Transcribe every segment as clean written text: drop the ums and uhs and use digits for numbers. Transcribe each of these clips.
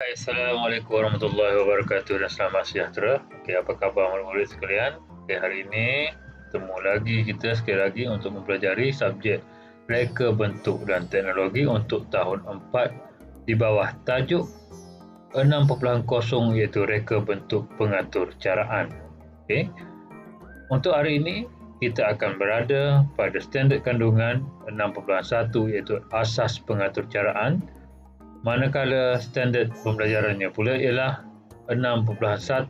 Assalamualaikum warahmatullahi wabarakatuh dan selamat sejahtera. Okey, apa khabar murid-murid sekalian? Okey, hari ini bertemu lagi kita sekali lagi untuk mempelajari subjek reka bentuk dan teknologi untuk tahun 4 di bawah tajuk 6.0 iaitu reka bentuk pengatur caraan. Okey. Untuk hari ini kita akan berada pada standard kandungan 6.1 iaitu asas pengatur caraan. Manakala standard pembelajarannya pula ialah 6.1.4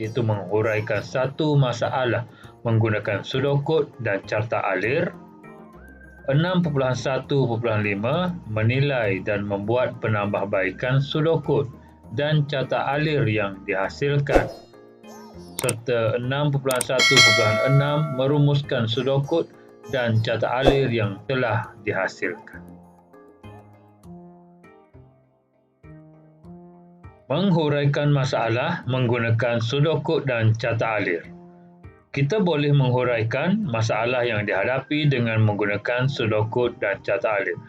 iaitu menghuraikan satu masalah menggunakan pseudocode dan carta alir. 6.1.5 menilai dan membuat penambahbaikan pseudocode dan carta alir yang dihasilkan. Serta 6.1.6 merumuskan pseudocode dan carta alir yang telah dihasilkan. Menghuraikan masalah menggunakan pseudocode dan carta alir. Kita boleh menghuraikan masalah yang dihadapi dengan menggunakan pseudocode dan carta alir.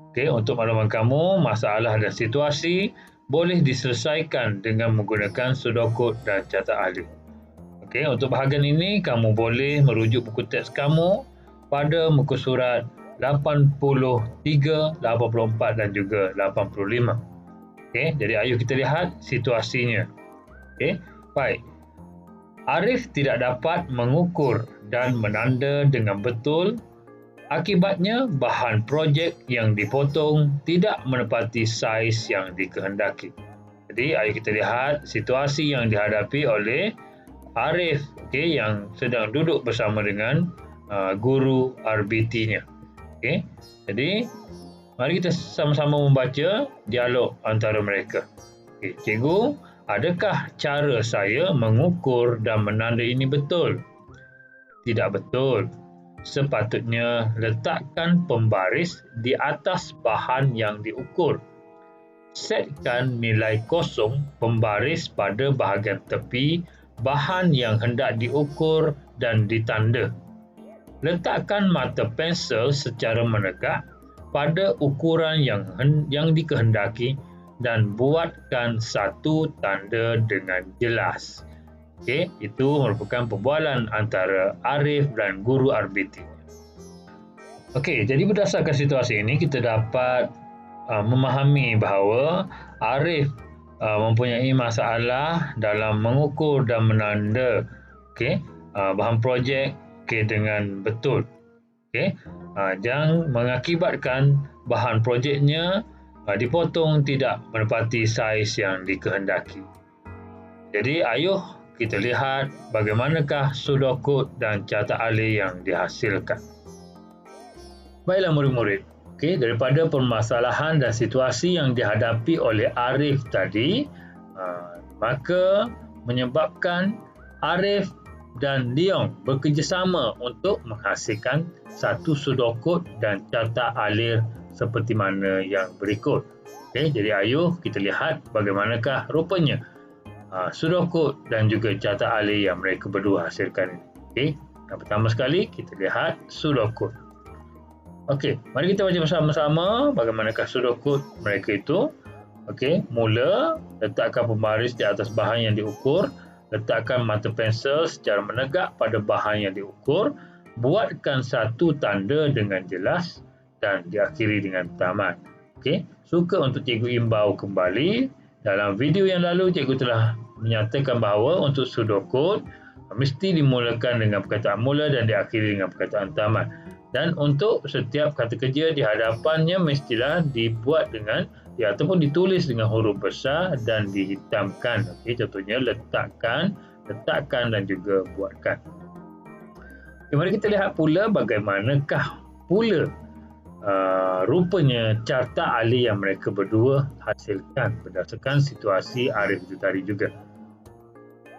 Okey, untuk makluman kamu, masalah dan situasi boleh diselesaikan dengan menggunakan pseudocode dan carta alir. Okey, untuk bahagian ini kamu boleh merujuk buku teks kamu pada muka surat 83, 84 dan juga 85. Okey, jadi ayuh kita lihat situasinya. Okey, baik. Arif tidak dapat mengukur dan menanda dengan betul. Akibatnya, bahan projek yang dipotong tidak menepati saiz yang dikehendaki. Jadi, ayuh kita lihat situasi yang dihadapi oleh Arif, okey, yang sedang duduk bersama dengan guru RBT-nya. Okey, jadi mari kita sama-sama membaca dialog antara mereka. Okey, cikgu, adakah cara saya mengukur dan menanda ini betul? Tidak betul. Sepatutnya letakkan pembaris di atas bahan yang diukur. Setkan nilai kosong pembaris pada bahagian tepi bahan yang hendak diukur dan ditanda. Letakkan mata pensel secara menegak pada ukuran yang dikehendaki dan buatkan satu tanda dengan jelas. Okey, itu merupakan perbualan antara Arif dan guru RBT. Okey, jadi berdasarkan situasi ini kita dapat memahami bahawa Arif mempunyai masalah dalam mengukur dan menanda bahan projek dengan betul. Yang mengakibatkan bahan projeknya dipotong tidak menepati saiz yang dikehendaki. Jadi ayuh kita lihat bagaimanakah pseudocode dan carta alir yang dihasilkan. Baiklah murid-murid, daripada permasalahan dan situasi yang dihadapi oleh Arif tadi, maka menyebabkan Arif dan Leong bekerjasama untuk menghasilkan satu pseudocode dan carta alir seperti mana yang berikut. Jadi ayuh kita lihat bagaimanakah rupanya pseudocode dan juga carta alir yang mereka berdua hasilkan ini. Yang pertama sekali kita lihat pseudocode. Okey, mari kita baca bersama-sama bagaimanakah pseudocode mereka itu. Okey, mula letakkan pembaris di atas bahan yang diukur. Letakkan mata pensel secara menegak pada bahan yang diukur. Buatkan satu tanda dengan jelas dan diakhiri dengan tamat. Okey, suka untuk cikgu imbau kembali. Dalam video yang lalu, cikgu telah menyatakan bahawa untuk pseudocode mesti dimulakan dengan perkataan mula dan diakhiri dengan perkataan tamat. Dan untuk setiap kata kerja di hadapannya mestilah dibuat dengan ataupun ditulis dengan huruf besar dan dihitamkan. Okey, contohnya letakkan dan juga buatkan. Okay, mari kita lihat pula bagaimanakah pula rupanya carta alir yang mereka berdua hasilkan berdasarkan situasi Arif itu tadi juga.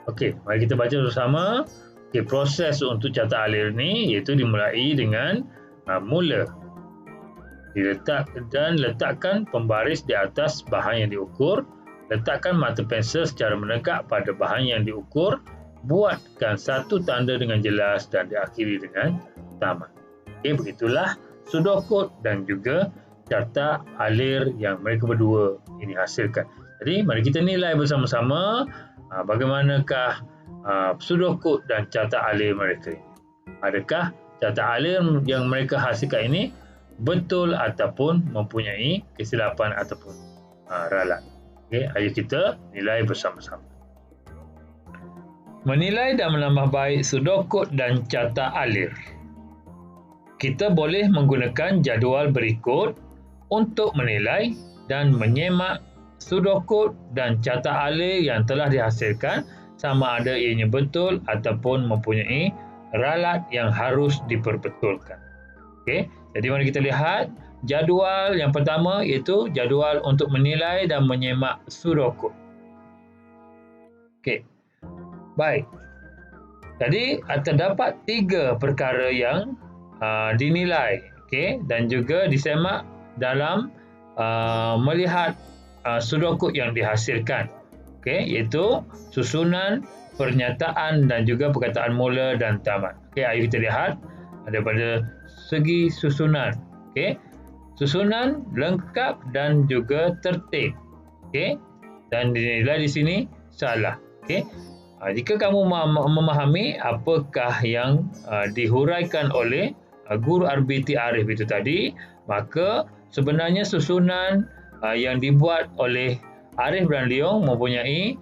Okey, mari kita baca bersama. Okey, proses untuk carta alir ni iaitu dimulai dengan mula. Letakkan pembaris di atas bahan yang diukur. Letakkan mata pensel secara menegak pada bahan yang diukur. Buatkan satu tanda dengan jelas dan diakhiri dengan tamat. Okey, begitulah pseudocode dan juga carta alir yang mereka berdua ini hasilkan. Jadi mari kita nilai bersama-sama bagaimanakah pseudocode dan carta alir mereka ini. Adakah carta alir yang mereka hasilkan ini betul ataupun mempunyai kesilapan ataupun ralat. Okey, ayo kita nilai bersama-sama. Menilai dan menambah baik pseudocode dan carta alir. Kita boleh menggunakan jadual berikut untuk menilai dan menyemak pseudocode dan carta alir yang telah dihasilkan sama ada ianya betul ataupun mempunyai ralat yang harus diperbetulkan. Okey, jadi mari kita lihat jadual yang pertama, iaitu jadual untuk menilai dan menyemak pseudocode. Okey. Baik. Jadi terdapat 3 perkara yang dinilai, okey, dan juga disemak dalam melihat pseudocode yang dihasilkan. Okey, iaitu susunan, pernyataan dan juga perkataan mula dan tamat. Okey, ayo kita lihat daripada segi susunan. Okey. Susunan lengkap dan juga tertib. Okey. Dan dinilai di sini salah. Okey. Jika kamu memahami apakah yang dihuraikan oleh guru RBT Arif itu tadi, maka sebenarnya susunan yang dibuat oleh Arif dan Leong mempunyai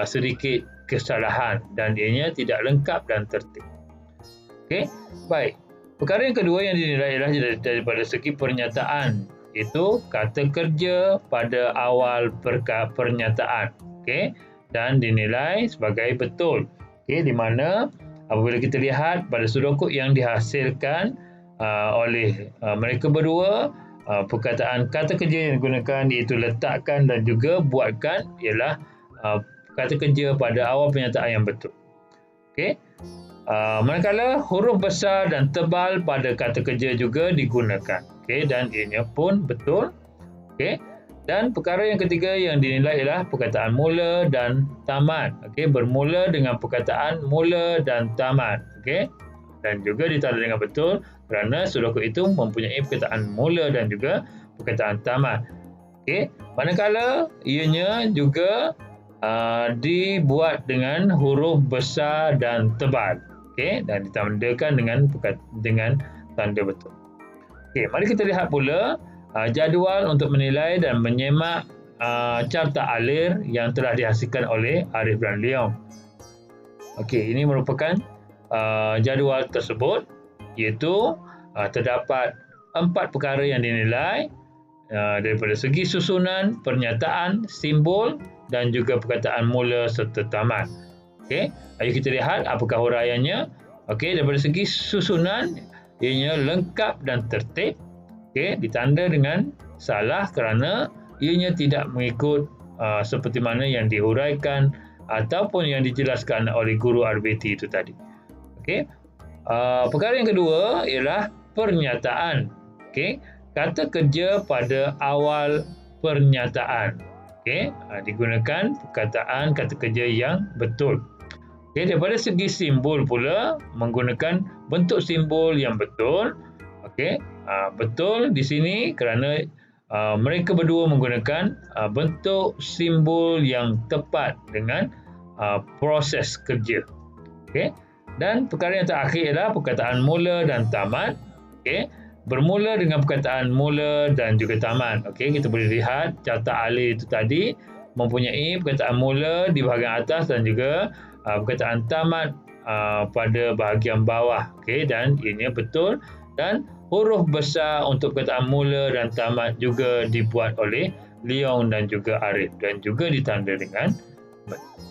sedikit kesalahan dan ianya tidak lengkap dan tertib. Okey, baik. Perkara yang kedua yang dinilai ialah daripada segi pernyataan, iaitu kata kerja pada awal pernyataan. Okey, dan dinilai sebagai betul. Okey, di mana apabila kita lihat pada pseudocode yang dihasilkan oleh mereka berdua, perkataan kata kerja yang digunakan iaitu letakkan dan juga buatkan ialah kata kerja pada awal pernyataan yang betul. Okey. Manakala huruf besar dan tebal pada kata kerja juga digunakan. Okey, dan ianya pun betul. Okey. Dan perkara yang ketiga yang dinilai ialah perkataan mula dan tamat. Okey, bermula dengan perkataan mula dan tamat. Okey. Dan juga ditanda dengan betul kerana pseudocode itu mempunyai perkataan mula dan juga perkataan tamat. Okey, manakala ianya juga dibuat dengan huruf besar dan tebal. Okey, dan ditandakan dengan tanda betul. Okey, mari kita lihat pula jadual untuk menilai dan menyemak carta alir yang telah dihasilkan oleh Arif dan Leong. Okey, ini merupakan jadual tersebut, iaitu terdapat 4 perkara yang dinilai daripada segi susunan, pernyataan, simbol dan juga perkataan mula serta tamat. Okey, ayo kita lihat apakah huraiannya. Okey, daripada segi susunan, ianya lengkap dan tertib. Okey, ditanda dengan salah kerana ianya tidak mengikut seperti mana yang dihuraikan ataupun yang dijelaskan oleh guru RBT itu tadi. Okey. Perkara yang kedua ialah pernyataan. Okey, kata kerja pada awal pernyataan. Okey, digunakan perkataan kata kerja yang betul. Okey, daripada segi simbol pula menggunakan bentuk simbol yang betul. Okey, betul di sini kerana mereka berdua menggunakan bentuk simbol yang tepat dengan proses kerja. Okey, dan perkara yang terakhir ialah perkataan mula dan tamat. Okey, bermula dengan perkataan mula dan juga tamat. Okey, kita boleh lihat carta alir itu tadi mempunyai perkataan mula di bahagian atas dan juga perkataan tamat pada bahagian bawah. Okey, dan ianya betul, dan huruf besar untuk perkataan mula dan tamat juga dibuat oleh Leong dan juga Arif dan juga ditanda dengan betul.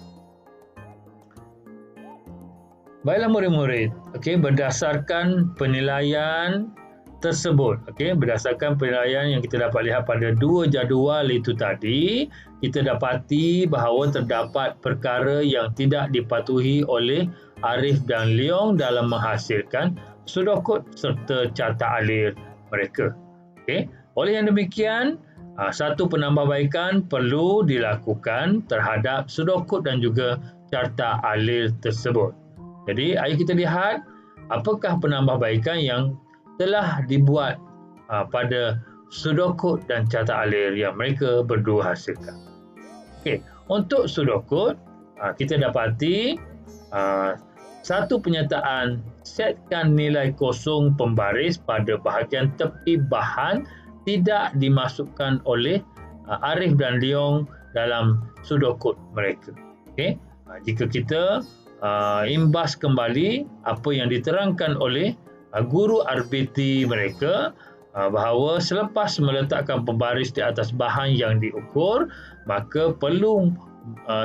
Baiklah murid-murid, okey, berdasarkan penilaian tersebut, okey, berdasarkan penilaian yang kita dapat lihat pada 2 jadual itu tadi, kita dapati bahawa terdapat perkara yang tidak dipatuhi oleh Arif dan Leong dalam menghasilkan pseudocode serta carta alir mereka. Okey, oleh yang demikian, satu penambahbaikan perlu dilakukan terhadap pseudocode dan juga carta alir tersebut. Jadi, ayo kita lihat apakah penambahbaikan yang telah dibuat pada sudokod dan carta alir yang mereka berdua hasilkan. Okey, untuk sudokod, kita dapati satu penyataan, setkan nilai kosong pembaris pada bahagian tepi bahan tidak dimasukkan oleh Arif dan Leong dalam sudokod mereka. Okey, jika kita imbas kembali apa yang diterangkan oleh guru RBT mereka, bahawa selepas meletakkan pembaris di atas bahan yang diukur, maka perlu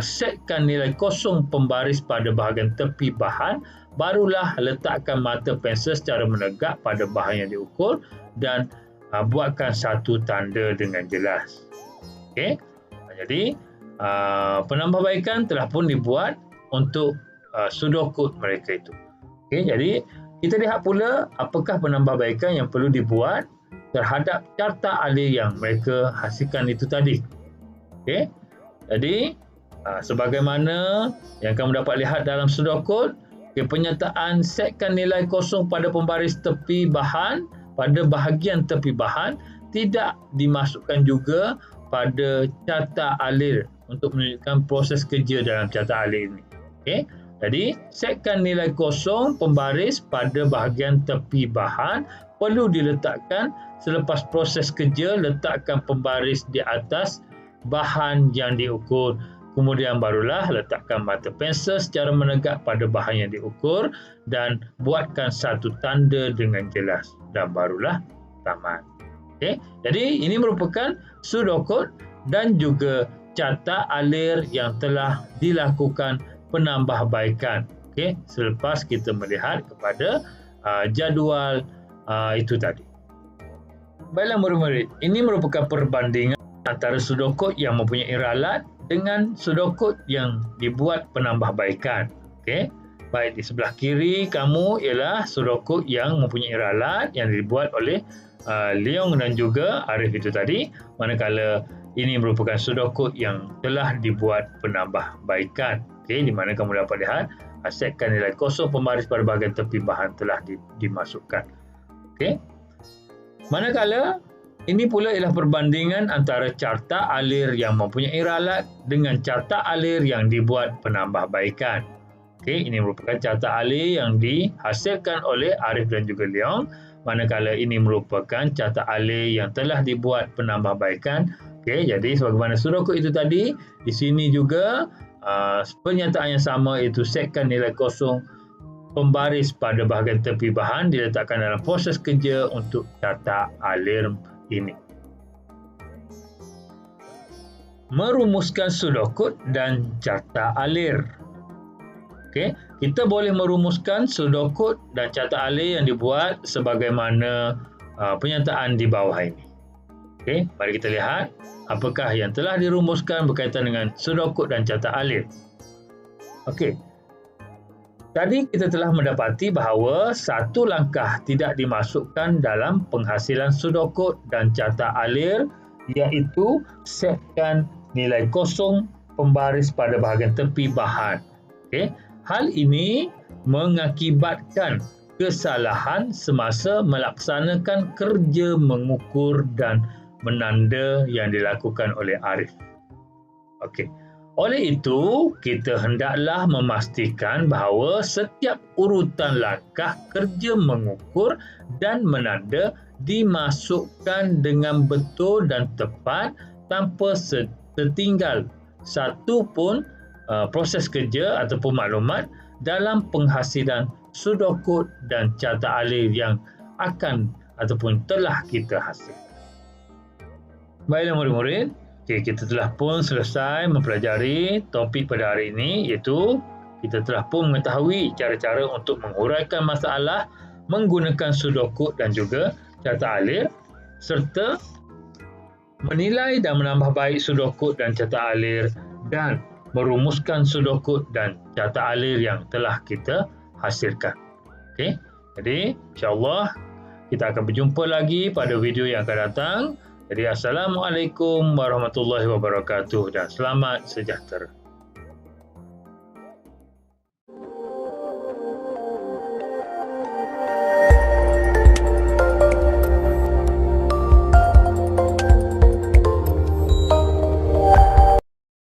setkan nilai kosong pembaris pada bahagian tepi bahan, barulah letakkan mata pensel secara menegak pada bahan yang diukur dan buatkan satu tanda dengan jelas. Okey, jadi penambahbaikan telah pun dibuat untuk sudokod mereka itu. Okey, jadi kita lihat pula apakah penambahbaikan yang perlu dibuat terhadap carta alir yang mereka hasilkan itu tadi. Okey, jadi sebagaimana yang kamu dapat lihat dalam sudokod, penyataan setkan nilai kosong pada pembaris tepi bahan pada bahagian tepi bahan tidak dimasukkan juga pada carta alir untuk menunjukkan proses kerja dalam carta alir ini. Okey, jadi setkan nilai kosong pembaris pada bahagian tepi bahan perlu diletakkan selepas proses kerja letakkan pembaris di atas bahan yang diukur. Kemudian barulah letakkan mata pensel secara menegak pada bahan yang diukur dan buatkan satu tanda dengan jelas dan barulah tamat. Okey, jadi ini merupakan sudokod dan juga carta alir yang telah dilakukan penambahbaikan. Okey, selepas kita melihat kepada jadual itu tadi. Baiklah murid-murid, ini merupakan perbandingan antara sudokod yang mempunyai ralat dengan sudokod yang dibuat penambahbaikan. Okey, baik, di sebelah kiri kamu ialah sudokod yang mempunyai ralat yang dibuat oleh Leong dan juga Arif itu tadi, manakala ini merupakan sudokod yang telah dibuat penambahbaikan. Okey, di mana kamu dapat lihat setkan nilai kosong pembaris pada bahagian tepi bahan telah dimasukkan. Okey, manakala ini pula ialah perbandingan antara carta alir yang mempunyai ralat dengan carta alir yang dibuat penambahbaikan. Okey, ini merupakan carta alir yang dihasilkan oleh Arif dan juga Leong, manakala ini merupakan carta alir yang telah dibuat penambahbaikan. Okey, jadi sebagaimana sudokod itu tadi, di sini juga pernyataan yang sama, iaitu setkan nilai kosong pembaris pada bahagian tepi bahan diletakkan dalam proses kerja untuk carta alir ini. Merumuskan sudokod dan carta alir. Okey, kita boleh merumuskan sudokod dan carta alir yang dibuat sebagaimana pernyataan di bawah ini. Okey, mari kita lihat apakah yang telah dirumuskan berkaitan dengan sudokod dan carta alir. Okey, tadi kita telah mendapati bahawa satu langkah tidak dimasukkan dalam penghasilan sudokod dan carta alir, iaitu setkan nilai kosong pembaris pada bahagian tepi bahan. Okey, hal ini mengakibatkan kesalahan semasa melaksanakan kerja mengukur dan menanda yang dilakukan oleh Arif. Okey, oleh itu kita hendaklah memastikan bahawa setiap urutan langkah kerja mengukur dan menanda dimasukkan dengan betul dan tepat tanpa tertinggal satu pun proses kerja ataupun maklumat dalam penghasilan sudokod dan carta alir yang akan ataupun telah kita hasilkan. Baiklah murid-murid, kita telah pun selesai mempelajari topik pada hari ini, iaitu kita telah pun mengetahui cara-cara untuk menguraikan masalah menggunakan sudokod dan juga carta alir, serta menilai dan menambah baik sudokod dan carta alir dan merumuskan sudokod dan carta alir yang telah kita hasilkan. Okey, jadi insya-Allah kita akan berjumpa lagi pada video yang akan datang. Jadi assalamualaikum warahmatullahi wabarakatuh dan selamat sejahtera.